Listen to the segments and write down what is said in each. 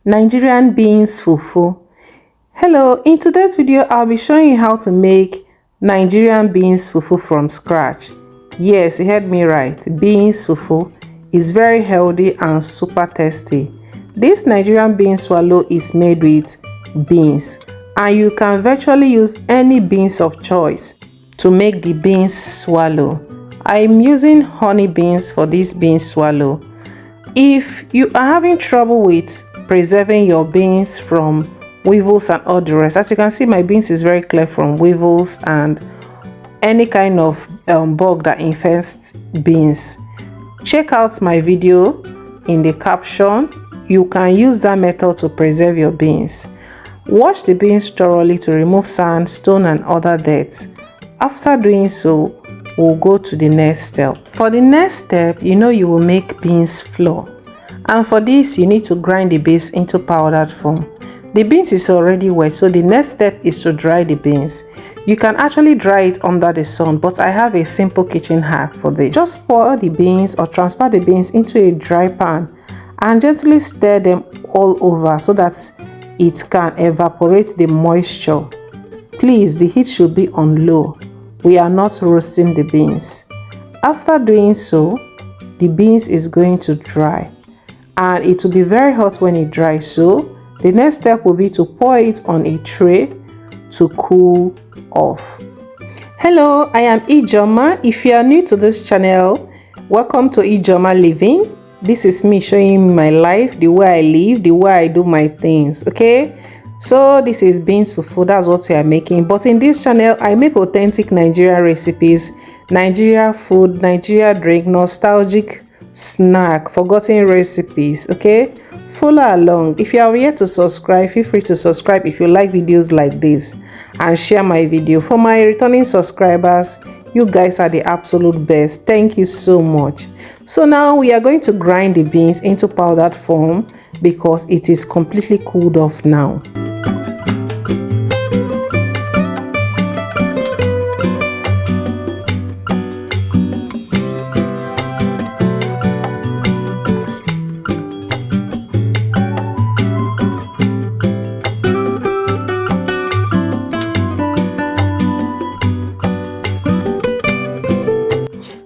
Nigerian Beans Fufu. Hello, in today's video I'll be showing you how to make Nigerian Beans Fufu from scratch. Yes, you heard me right. Beans Fufu is very healthy and super tasty. This Nigerian bean swallow is made with beans, and you can virtually use any beans of choice to make the beans swallow. I'm using honey beans for this bean swallow. If you are having trouble with preserving your beans from weevils and all the rest, as you can see, my beans is very clear from weevils and any kind of bug that infests beans. Check out my video in the caption. You can use that method to preserve your beans. Wash the beans thoroughly to remove sand, stone and other dirt. After doing so, we'll go to the next step. For the next step, you will make beans flour. And for this, you need to grind the beans into powdered form. The beans is already wet, so the next step is to dry the beans. You can actually dry it under the sun, but I have a simple kitchen hack for this. Just pour the beans or transfer the beans into a dry pan and gently stir them all over so that it can evaporate the moisture. Please, the heat should be on low. We are not roasting the beans. After doing so, the beans is going to dry, and it will be very hot when it dries. So the next step will be to pour it on a tray to cool off. Hello, I am Ijeoma. If you are new to this channel, welcome to Ijeoma Living. This is me showing my life, the way I live, the way I do my things. Okay, so this is beans fufu. That's what we are making. But in this channel, I make authentic Nigerian recipes, Nigeria food, Nigeria drink, nostalgic snack, forgotten recipes. Okay, follow along. If you are yet to subscribe, feel free to subscribe if you like videos like this, and share my video. For my returning subscribers, you guys are the absolute best. Thank you so much. So now we are going to grind the beans into powdered form because it is completely cooled off now.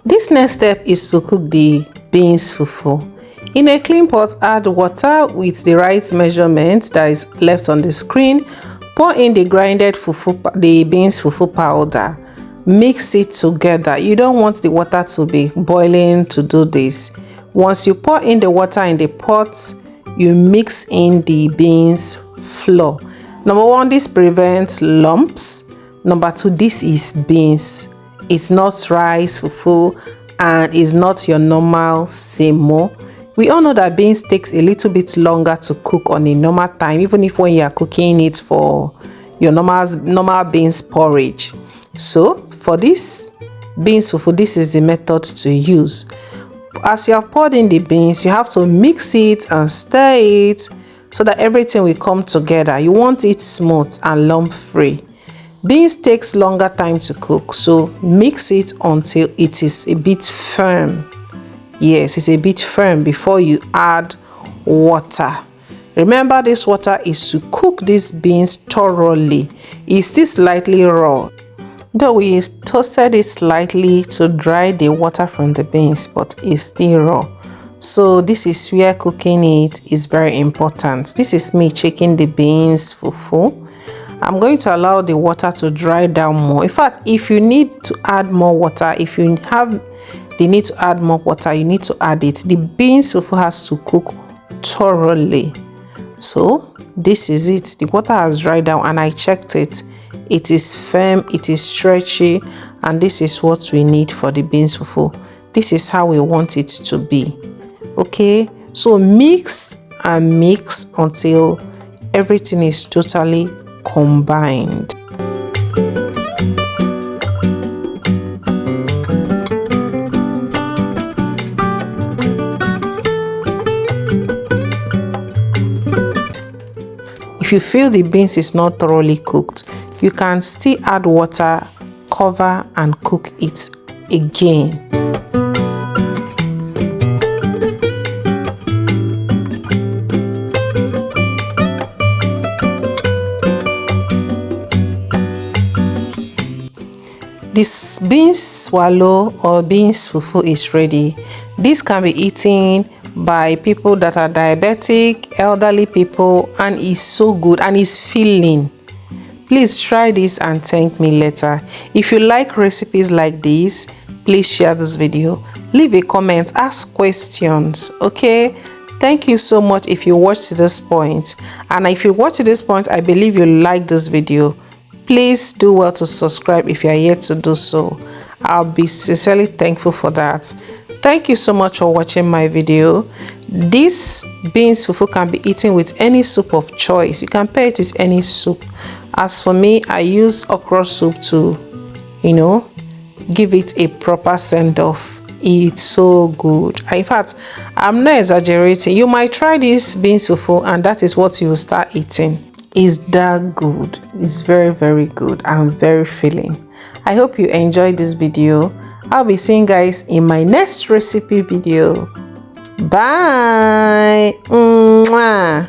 This next step is to cook the beans fufu. In a clean pot, add water with the right measurement that is left on the screen. Pour in the grinded the beans fufu powder. Mix it together. You don't want the water to be boiling to do this. Once you pour in the water in the pot, you mix in the beans flour. Number one, this prevents lumps. Number two, this is beans. It's not rice fufu, and it's not your normal semo. We all know that beans takes a little bit longer to cook on a normal time, even if when you are cooking it for your normal beans porridge. So for this beans fufu, this is the method to use. As you have poured in the beans, you have to mix it and stir it so that everything will come together. You want it smooth and lump free. Beans takes longer time to cook, so mix it until it is a bit firm. Yes, it's a bit firm before you add water. Remember, this water is to cook these beans thoroughly. It's still slightly raw, though we toasted it slightly to dry the water from the beans, but it's still raw. So this is where cooking it is very important. This is me checking the beans fufu. I'm going to allow the water to dry down more. In fact, if you need to add more water, if you have the need to add more water, you need to add it. The beans fufu has to cook thoroughly. So this is it. The water has dried down and I checked it. It is firm, it is stretchy, and this is what we need for the beans fufu. This is how we want it to be. Okay, so mix and mix until everything is totally combined. If you feel the beans is not thoroughly cooked, you can still add water, cover and cook it again. This beans swallow or beans fufu is ready. This can be eaten by people that are diabetic, elderly people, and is so good and is filling. Please try this and thank me later. If you like recipes like this, please share this video, leave a comment, ask questions. Okay, thank you so much if you watched to this point. And if you watched to this point, I believe you like this video. Please do well to subscribe if you are yet to do so. I'll be sincerely thankful for that. Thank you so much for watching my video. This beans fufu can be eaten with any soup of choice. You can pair it with any soup. As for me, I use okra soup to, give it a proper send-off. It's so good. In fact, I'm not exaggerating. You might try this beans fufu and that is what you will start eating. It's that good. It's very, very good and very filling. I hope you enjoyed this video. I'll be seeing you guys in my next recipe video. Bye. Mwah.